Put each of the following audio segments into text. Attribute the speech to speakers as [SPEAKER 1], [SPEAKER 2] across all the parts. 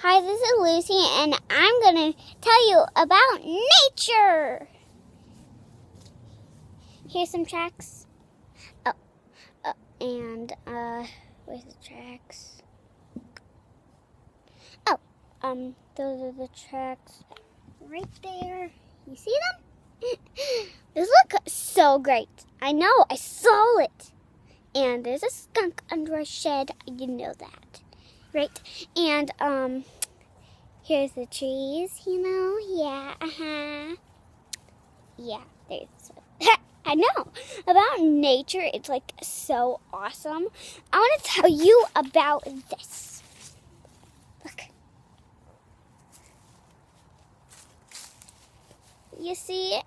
[SPEAKER 1] Hi, this is Lucy, and I'm going to tell you about nature. Here's some tracks. Where's the tracks? Those are the tracks right there. You see them? Those look so great. I know, I saw it. And there's a skunk under a shed. You know that, right? And here's the trees. Yeah, Yeah, there's. I know about nature. It's like so awesome. I want to tell you about this. Look. You see it?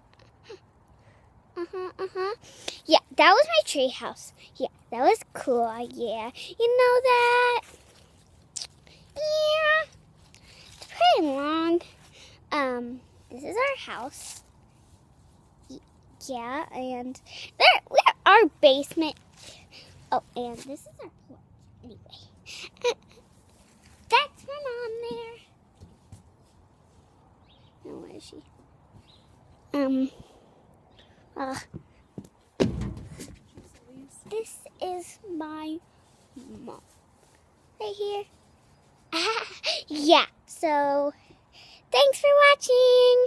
[SPEAKER 1] Yeah, that was my tree house. Yeah, that was cool. Yeah, you know that? Yeah, it's pretty long. This is our house. Yeah, and we're our basement. Oh, and this is our porch. Anyway, that's my mom there. Oh, where is she? This is my mom. Right here. Yeah, so thanks for watching.